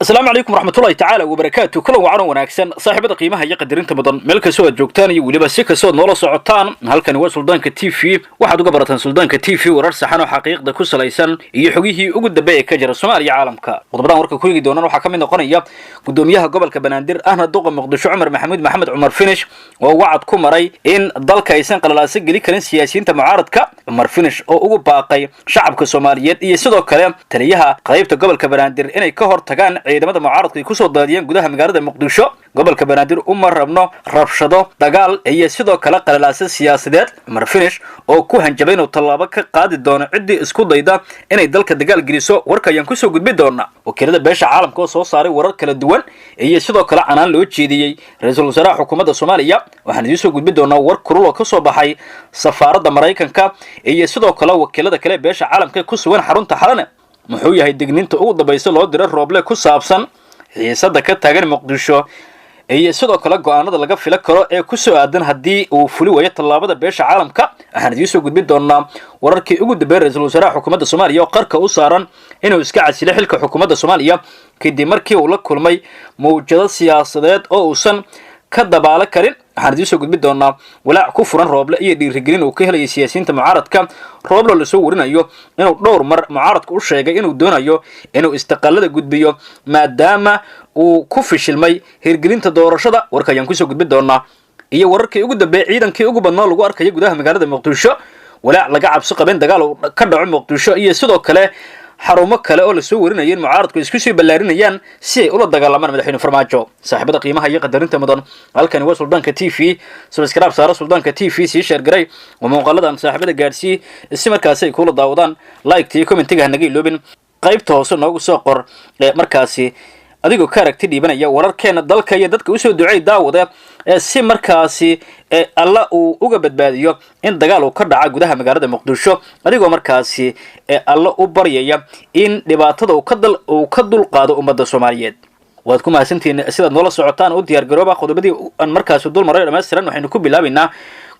السلام عليكم ورحمة الله تعالى وبركاته. كل وعنا وناكسن صاحبة قيمها يقدرين تمضن ملك سوى جوكتاني ولبا سيكا سوى نولا صعطان هل كان هو سلطان كتيفي واحد قبرة سلطان كتيفي وررس حانو حقيق دا كوسا ليسان يحويه وقد دبايا كجر الصومالي عالمكا وضبران وركا كويقي دونان وحاكمين قنية قدوميها قبل كبناندير أهنا الدوغة مقدشو عمر محمد عمر فينش ووعد كومري إن ضل كايسان قال لا سجلي كان سياسيين تمعارض عمر فينش أو باقي شعب كصوماليات يسدو كلام تريها قريبة قبل كبناندير إني كهر تكان ciidamada mucaaradka ay ku soo daadiyeen gudaha magaalada Muqdisho gobolka Banaadir uma rabno rabshado dagaal iyo sidoo kale qalalaasad siyaasadeed Umar Finish oo ku hanjabay inuu tallaabo ka qaadi doono cidii isku dayda inay dalka dagaal geliso warka ayaan ku soo gudbi doona wakiilada beesha caalamka oo soo saaray warar kala duwan iyo sidoo kale canaan loo jeediyay ra'iisul wasaaraha xukuumadda Soomaaliya waxaan idin soo gudbi doonaa war kulul oo ka soo baxay safaaradda Mareykanka iyo sidoo kale wakiilada kale beesha caalamka ku sugan xarunta xalana muxuu yahay digniinta ugu dambaysa loo diray rooble ku saabsan xiisada ka taagan Muqdisho iyo sidoo kale go'aanada laga fila karo ee ku soo aadan hadii uu fuli wayo tallaabada beesha caalamka waxaan idin soo gudbin doonaa wararkii ugu dambeeyay ra'iisul wasaaraha xukuumadda Soomaaliya oo qarka u saaran inuu iska casilay xilka xukuumadda Soomaaliya kadib markii uu la kulmay mowjado siyaasadeed oo uusan ka dabaala karin waxaan idin soo gudbin doonaa walaac ku furan rooble iyo dhiirigelin uu ka helay siyaasiyiinta mucaaradka rooble la soo warinayo inuu dhowr mar mucaaradku u sheegay inuu doonayo inuu istiqaalada gudbiyo maadaama uu ku fishilmay hirgelinta doorashada warka ayaan ku soo gudbin doonaa iyo wararkii ugu dambeeyay ciidankii ugu badnaa lagu arkay gudaha magaalada Muqdisho walaac laga cabsi qabeen dagaal ka dhaco Muqdisho iyo sidoo kale xarumo kale oo la soo warinayeen mucaaradku isku soo balaarinayaan si ay ula dagaalamaan madaxweyne Farmaajo saaxiibada qiimaha iyo qadarinta mudan halkan waa Suldaanka TV subscribe saara Suldaanka TV si share garay oo muuqaaladan saaxiibada gaarsii si markaas ay kula daawadaan like tii commentiga hanaga iloobin qaybta hoose noogu soo qor markaasi adigoo ka aragti dhiibanaya wararkeena dalka iyo dadka u soo duceey daawada si markaasi alla uu uga badbaadiyo in dagaal uu ka dhaca gudaha magaalada Muqdisho adigoo markaasi alla u baryaya in dhibaatada uu ka dulqaado ummadda Soomaaliyeed waad ku mahadsantiin sida noola socotaan oo diyaar garooba qodobadii aan markaasi dul maray dhameystiran waxaynu ku bilaabaynaa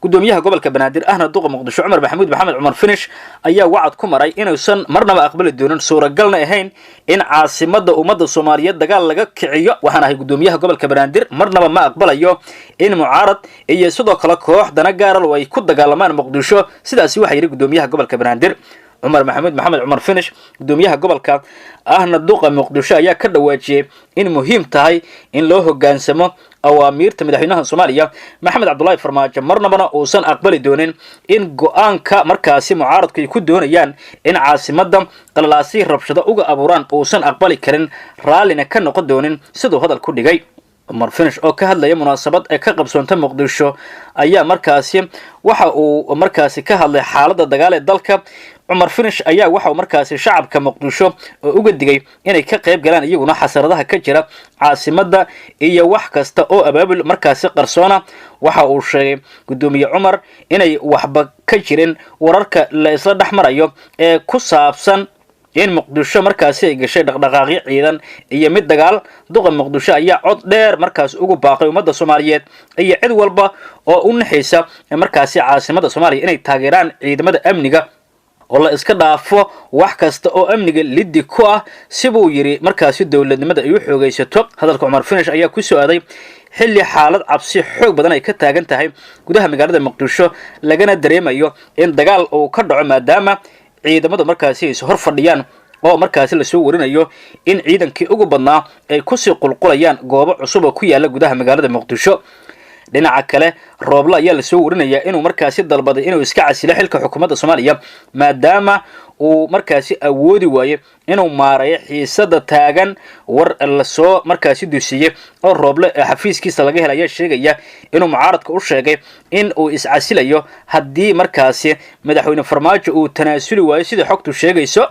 gudoomiyaha gobolka Banaadir ahna duqa Muqdisho Umar Maxamed Cumar Finish ayaa wacad ku maray inuusan marnaba aqbali doonin suuragalna ahayn in caasimada ummadda Soomaaliyeed dagaal laga kiciyo waxaan ahay gudoomiyaha gobolka Banaadir marnaba ma aqbalayo in mucaarad iyo sidoo kale koox dana gaar ah ay ku dagaalamaan Muqdisho sidaasi waxa yiri gudoomiyaha gobolka Banaadir عمر محمد عمر فينش قدوميها قبل كا أهنا الدوقة مقدشة يا كذا واجب إن مهم تهاي إن له جانسمه أوامر تمدحينها الصومالية محمد عبد الله فرماج مرنا بنا وصن أقبل دونين إن جوان كمركز معارض كيكون دون يان إن عاصمة دم قلاسي ربشة أوجا أبوران وصن أقبل كرن رالنا كان نقد دونين سدوا هذا الكل جاي عمر فينش أو كهذا يوم مناسبات كقب سنتم مقدشة أيام مركزي وحا ومركزي كهذا حالة الدجال الدلك عمر فينش ayaa waxa markaasi shacabka Muqdisho uga digay inay ka qayb galaan iyaguna xasaradaha ka jira caasimada iyo wax kasta oo abaabul markaasi qarsoona waxa uu sheegay gudoomiye Umar inay waxba ka jirin wararka la isla dhaxmarayo ee ku saabsan in Muqdisho markaasi ay gashay dhaqdhaqaaqyo ciidan iyo mid dagaal duqa Muqdisho ayaa cod dheer markaas ugu baaqay ummadda Soomaaliyeed iyo cid walba oo u naxaysa markaasi caasimada Soomaaliya inay taageeraan ciidamada amniga والله إسكت عفوا وحكست أو أمني لدي كوا سبوا يري مركز الدولة يوحوا جيستوب هذا عمر فينش أيها كسو هذي حل حالات عبسي حق بدنا يكتها جنتها جودها مجرد المقدشة لجنا دريم أيوه إن دجال أو كدر ما دام عيد مدة مركزي سهر فرديان أو مركز اللي سوورين أيوه إن عيدا كي أجوبنا كسي قلقليان جواب عصوبة كويا لجودها مجرد المقدشة dhinaca kale roobla ayaa la soo warinaya inuu markaasi dalbaday inuu iska casilay xilka xukuumadda Soomaaliya maadaama uu markaasi awoodi waayo inuu maareeyo xiisada taagan war la soo markaasi duusiyay oo rooble xafiiskiisa laga helay sheegaya inuu mucaaradka u sheegay in uu is casilayo hadii markaasi madaxweyne Farmaajo uu tanaasuli waayo sida xogtu sheegayso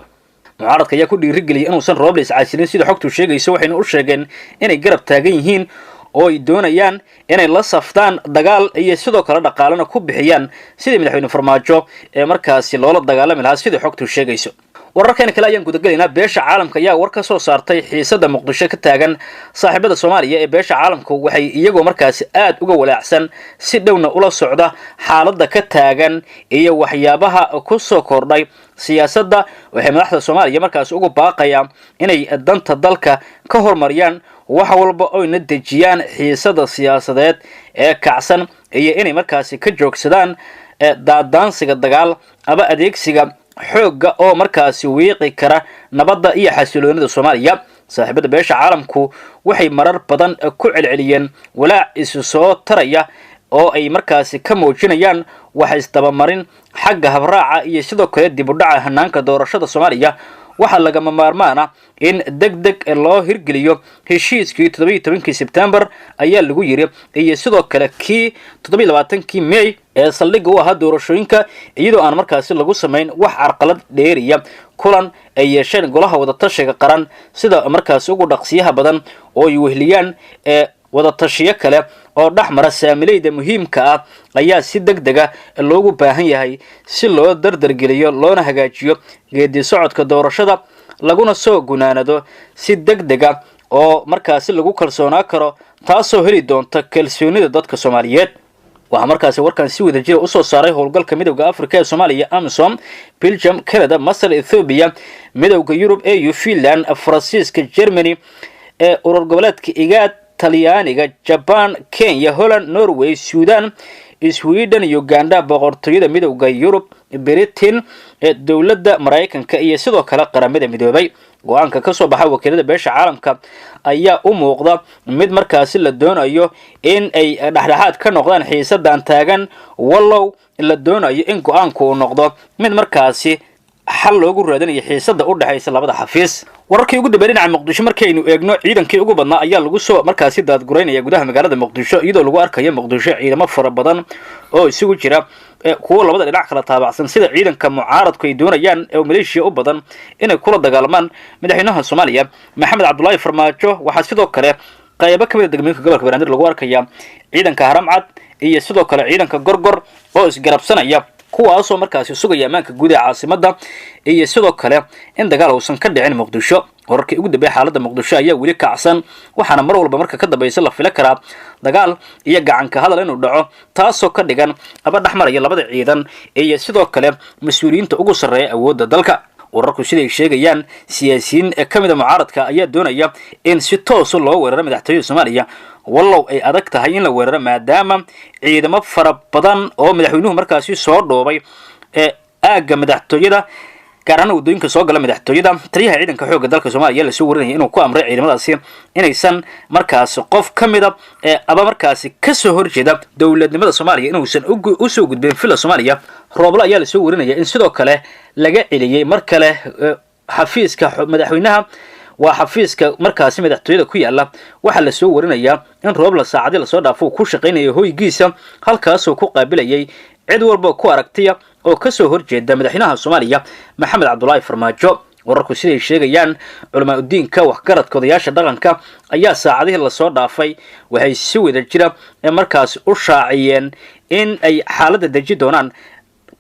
mucaaradka ayaa ku dhiirigeliyay inuusan rooble is casilin sida xogtu sheegayso waxayna u sheegeen inay garab taagan yihiin oo ay doonayaan inay la saftaan dagaal iyo sidoo kale dhaqaalana ku bixiyaan sidii madaxweyne Farmaajo ee markaasi loola dagaalami lahaa sida xogtu sheegayso wararkan kale ayaan gudagalaynaa beesha caalamka ayaa war ka soo saartay xiisada muqdisho ka taagan saaxiibada Soomaaliya ee beesha caalamku waxay iyagoo markaasi aad uga walaacsan si dhowna ula socda xaaladda ka taagan iyo waxyaabaha ku soo kordhay siyaasadda waxay madaxda Soomaaliya markaas ugu baaqayaan inay danta dalka ka hormariyaan wax walba oo natiijiyaan xiisada siyaasadeed ee kacsan iyo inay markaasi ka joogsadaan daadaansiga dagaal aba adeegsiga xooga oo markaasi wiiqi kara nabadda iyo xasiloonida Soomaaliya saaxiibada beesha caalamku waxay marar badan ku celceliyeen walaac isu soo taraya oo ay markaasi ka muujinayaan wax isdabamarin xagga habraaca iyo sidoo kale dib u dhaca hanaanka doorashada Soomaaliya waxa laga maarmaana in degdeg loo hirgeliyo heshiiskii 17 September ayaa lagu yiri iyo sidoo kale kii 27 May ee saldhigga u ahaa doorashooyinka iyadoo aan markaasi lagu sameyn wax carqalad dheeriya kulan ay yeesheen golaha wada tashiga qaran sida markaasi ugu dhaqsiyaha badan oo ay wehliyaan wada tashiyo kale oo dhaxmara saamilayda muhiimka ah ayaa si degdeg ah loogu baahan yahay si loo dardargeliyo loona hagaajiyo geedi socodka doorashada laguna soo gunaanado si degdeg ah oo markaasi lagu kalsoonaa karo taasoo heli doonta kalsoonida dadka Soomaaliyeed waxa markaasi warkan si wada jir u soo saaray howlgalka midowga Afrika ee Soomaaliya AMISOM Belgium Canada Masar Ethiopia midowga Europe EU Finland Faransiiska Germany ee urur goboleedka IGAD Talyaaniga Japan Kenya Holland Norway Sudan Sweden Uganda boqortooyada midowga Europe Britain ee dawladda Mareykanka iyo sidoo kale qaramada midoobay go'aanka ka soo baxay wakiilada beesha caalamka ayaa u muuqda mid markaasi la doonayo in ay dhaxdhaxaad ka noqdaan xiisadan taagan wallow la doonayo in go'aanku uu noqdo mid markaasi xal loogu raadinayo xiisada u dhaxaysa labada xafiis wararkii ugu dambeeyay dhinaca Muqdisho markaynu eegno ciidankii ugu badnaa ayaa lagu soo markaasi daadgureynaya gudaha magaalada Muqdisho iyadoo lagu arkayo Muqdisho ciidamo fara badan oo isugu jira kuwa labada dhinac kala taabacsan sida ciidanka mucaaradku ay doonayaan oo Malaysia u badan inay kula dagaalmaan madaxweynaha Soomaaliya Maxamed Cabdullaahi Farmaajo waxa sidoo kale qaybo kamid ah degmooyinka gobolka Banaadir lagu arkaya ciidanka Haramcad iyo sidoo kale ciidanka Gorgor oo isgarabsanaya kuwaasoo markaasi sugaya amaanka guud ee caasimadda iyo sidoo kale in dagaal uusan ka dhicin Muqdisho wararkii ugu dambeeyay xaaladda Muqdisho ayaa weli kacsan waxaana mar walba marka ka dambaysa la fili karaa dagaal iyo gacan ka hadal inuu dhaco taasoo ka dhigan aba dhaxmaraya labada ciidan iyo sidoo kale mas'uuliyiinta ugu sarreeya awoodda dalka wararku siday sheegayaan siyaasiyiin kamid ah mucaaradka ayaa doonaya in si toos ah loo weeraro madaxtooyada Soomaaliya wallow ay adag tahay in la weeraro maadaama ciidamo fara badan oo madaxweynuhu markaasi soo dhoobay aaga madaxtooyada gaarana wadooyinka soo gala madaxtooyada taliyaha ciidanka xoogga dalka Soomaaliya la soo warinayay inuu ku amray ciidamadaasi inaysan markaas qof kamid ah aba markaasi ka soo horjeeda dawladnimada Soomaaliya inuusan u soo gudbin fila Soomaaliya roobla ayaa la soo warinayay in sidoo kale laga celiyay mar kale xafiiska madaxweynaha waa xafiiska markaasi madaxtooyada ku yaala waxa la soo warinayaa in roobla saacadii la soo dhaafo ku shaqeynayay hoygiisa halkaas oo ku qaabilayay cid walba ku aragtiya oo ka soo horjeeda madaxweynaha Soomaaliya Maxamed Cabdullaahi Farmaajo wararku siday sheegayaan culimo diinka waxgaradka odayaasha dhaqanka ayaa saacadihii la soo dhaafay waxay si wada jira markaas u shaaciyeen in ay xaaladda deji doonaan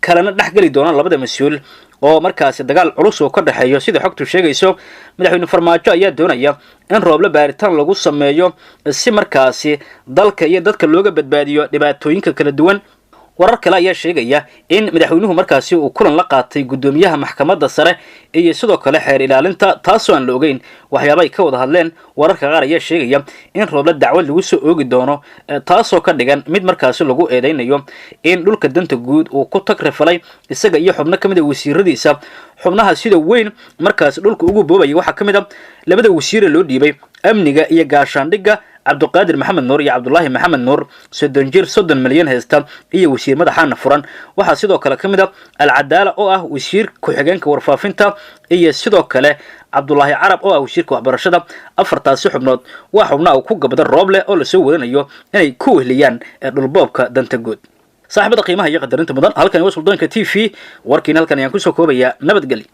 kalena dhaxgali doonaan labada mas'uul oo markaasi dagaal culus oo ka dhaxeeyo sida xogtu sheegayso madaxweyne Farmaajo ayaa doonaya in rooble baaritaan lagu sameeyo si markaasi dalka iyo dadka looga badbaadiyo dhibaatooyinka kala duwan warar kale ayaa sheegaya in madaxweynuhu markaasi uu kulan la qaatay gudoomiyaha maxkamadda sare iyo sidoo kale xeer ilaalinta taasoo aan la ogeyn waxyaabo ay ka wada hadleen wararka qaar ayaa sheegaya in rooble dacwad lagu soo oogi doono taasoo ka dhigan mid markaasi lagu eedeynayo in dhulka danta guud uu ku tagrifalay isaga iyo xubno kamid ah wasiiradiisa xubnaha sida weyn markaasi dhulka ugu boobay waxa kamid ah labada wasiir loo dhiibay amniga iyo gaashaandhigga Cabdiqaadir Maxamed Nuur iyo Cabdullaahi Maxamed Nuur 30 milyan heesta iyo wasiir madaxana furan waxa sidoo kale kamid ah Al-Cadaala oo ah wasiir ku xigeenka warfaafinta iyo sidoo kale Cabdullaahi Carab oo ah wasiirka waxbarashada afartaasi xubnood waa xubnaha ku gabadha Rooble oo la soo warinayo inay ku wehliyaan dhulboobka danta guud saaxiibada qiimaha iyo qadarinta mudan halkan waa Suldaanka TV warkiina halkan ayaan ku soo koobaya nabadgelyo